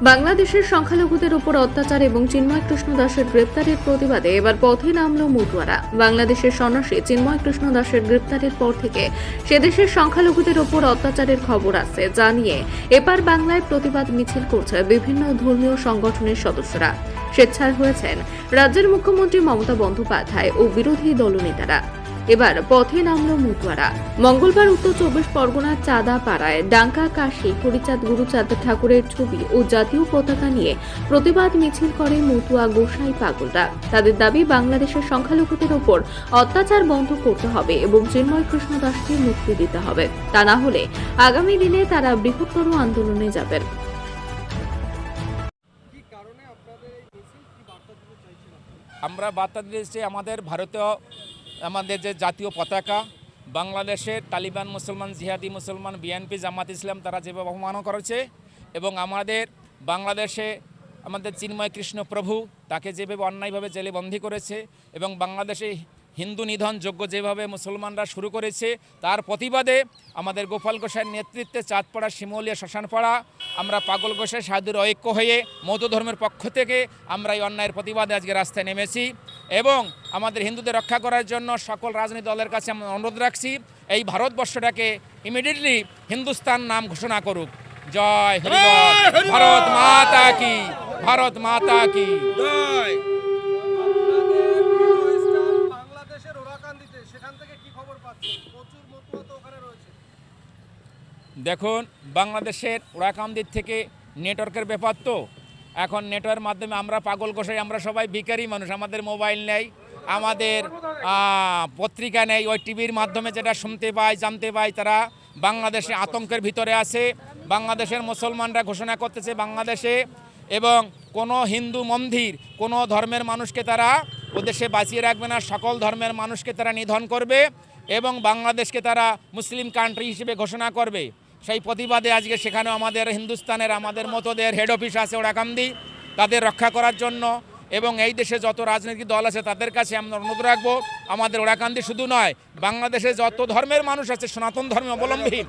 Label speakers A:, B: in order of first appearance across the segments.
A: বাংলাদেশের সংখ্যালঘুদের উপর অত্যাচার এবং চিন্ময় কৃষ্ণ দাসের গ্রেপ্তারের প্রতিবাদে এবার পথে নামল মতুয়ারা। বাংলাদেশের সন্ন্যাসী চিন্ময় কৃষ্ণ দাসের গ্রেপ্তারের পর থেকে সেদেশের সংখ্যালঘুদের উপর অত্যাচারের খবর আসছে, যা নিয়ে এপার বাংলায় প্রতিবাদ মিছিল করছে বিভিন্ন ধর্মীয় সংগঠনের সদস্যরা। স্বেচ্ছায় হয়েছেন রাজ্যের মুখ্যমন্ত্রী মমতা বন্দ্যোপাধ্যায় ও বিরোধী দলনেতারা। এবার পথে নামল মতুয়ারা। মঙ্গলবার উত্তর 24 পরগনার চাঁদা পাড়ায় ডাঙ্কা কাশী হরিচাঁদ গুরুচাঁদ ঠাকুরের ছবি ও জাতীয় পতাকা নিয়ে প্রতিবাদ মিছিল করে মতুয়া গোসাই পাগলরা। তাদের দাবি, বাংলাদেশের সংখ্যালঘুদের ওপর অত্যাচার বন্ধ করতে হবে এবং চিন্ময় কৃষ্ণ দাসকে মুক্তি দিতে হবে। তা না হলে আগামী দিনে তারা বৃহত্তর আন্দোলনে যাবেন।
B: আমরা বার্তা দিয়েছি আমাদের যে জাতীয় পতাকা, বাংলাদেশের তালিবান মুসলমান, জিহাদি মুসলমান, বিএনপি, জামাত ইসলাম তারা যেভাবে অপমান করেছে এবং আমাদের বাংলাদেশে আমাদের চিন্ময় কৃষ্ণ প্রভু তাকে যেভাবে অন্যায়ভাবে জেলে বন্দী করেছে এবং বাংলাদেশে হিন্দু নিধন যজ্ঞ যেভাবে মুসলমানরা শুরু করেছে, তার প্রতিবাদে আমাদের গোপাল গোসাইয়ের নেতৃত্বে চাঁদপাড়া, শিমুলিয়া, শ্মশানপাড়া আমরা পাগল গোসাই সাধুর ঐক্য হয়ে মধ্য ধর্মের পক্ষ থেকে আমরা এই অন্যায়ের প্রতিবাদে আজকে রাস্তায় নেমেছি এবং আমাদের হিন্দুদের রক্ষা করার জন্য সকল রাজনৈতিক দলের কাছে আমরা অনুরোধ রাখছি, এই ভারতবর্ষটাকে ইমিডিয়েটলি হিন্দুস্তান নাম ঘোষণা করুক। জয় হরিবল, ভারত মাতা কি, ভারত মাতা কি জয়। দেখুন, বাংলাদেশের ওরাকান্দির থেকে নেটওয়ার্কের ব্যাপার, তো এখন নেটওয়ার্কের মাধ্যমে আমরা পাগল গোসাই আমরা সবাই ভিখারি মানুষ, আমাদের মোবাইল নেই, আমাদের পত্রিকা নেই, ওই টিভির মাধ্যমে যেটা শুনতে পাই জানতে পাই তারা বাংলাদেশে আতঙ্কের ভিতরে আছে। বাংলাদেশের মুসলমানরা ঘোষণা করতেছে বাংলাদেশে এবং কোনো হিন্দু মন্দির, কোনো ধর্মের মানুষকে তারা ওদেশে বাঁচিয়ে রাখবে না, সকল ধর্মের মানুষকে তারা নিধন করবে এবং বাংলাদেশকে তারা মুসলিম কান্ট্রি হিসেবে ঘোষণা করবে। সেই প্রতিবাদে আজকে সেখানেও আমাদের হিন্দুস্তানের আমাদের মতোদের হেড অফিস আছে ওরাকান্দি, তাদের রক্ষা করার জন্য এবং এই দেশে যত রাজনৈতিক দল আছে তাদের কাছে আমরা অনুরোধ রাখবো, আমাদের ওরাকান্দি শুধু নয়, বাংলাদেশে যত ধর্মের মানুষ আছে সনাতন ধর্ম অবলম্বী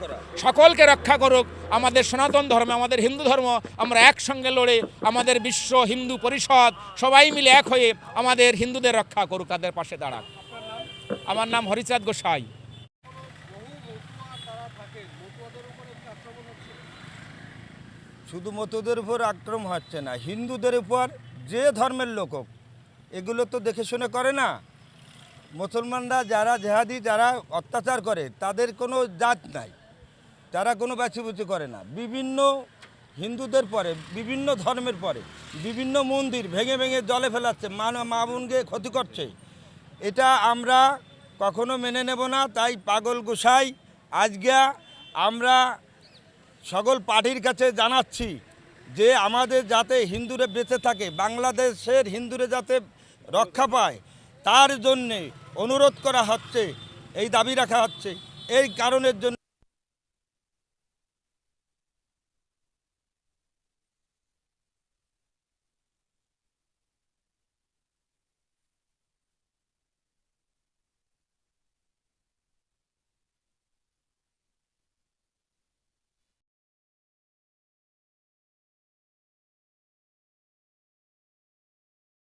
B: সকলকে রক্ষা করুক। আমাদের সনাতন ধর্ম, আমাদের হিন্দু ধর্ম, আমরা একসঙ্গে লড়ে আমাদের বিশ্ব হিন্দু পরিষদ সবাই মিলে এক হয়ে আমাদের হিন্দুদের রক্ষা করুক, তাদের পাশে দাঁড়াক। আমার নাম হরিচাঁদ গোসাই।
C: শুধু মতুদের উপর আক্রমণ হচ্ছে না, হিন্দুদের উপর যে ধর্মের লোক হোক এগুলো তো দেখে শুনে করে না। মুসলমানরা যারা জেহাদি যারা অত্যাচার করে তাদের কোনো জাত নাই, তারা কোনো বাছুবুচি করে না। বিভিন্ন হিন্দুদের পরে, বিভিন্ন ধর্মের পরে বিভিন্ন মন্দির ভেঙে ভেঙে জলে ফেলাচ্ছে, মা বোনকে ক্ষতি করছে। এটা আমরা কখনো মেনে নেব না। তাই পাগল গোসাই আজকে আমরা সকল পার্টির কাছে জানাচ্ছি যে আমাদের যাতে হিন্দুরা বেঁচে থাকে, বাংলাদেশের হিন্দুরা যাতে রক্ষা পায়, তার জন্যে অনুরোধ করা হচ্ছে, এই দাবি রাখা হচ্ছে। এই কারণের জন্য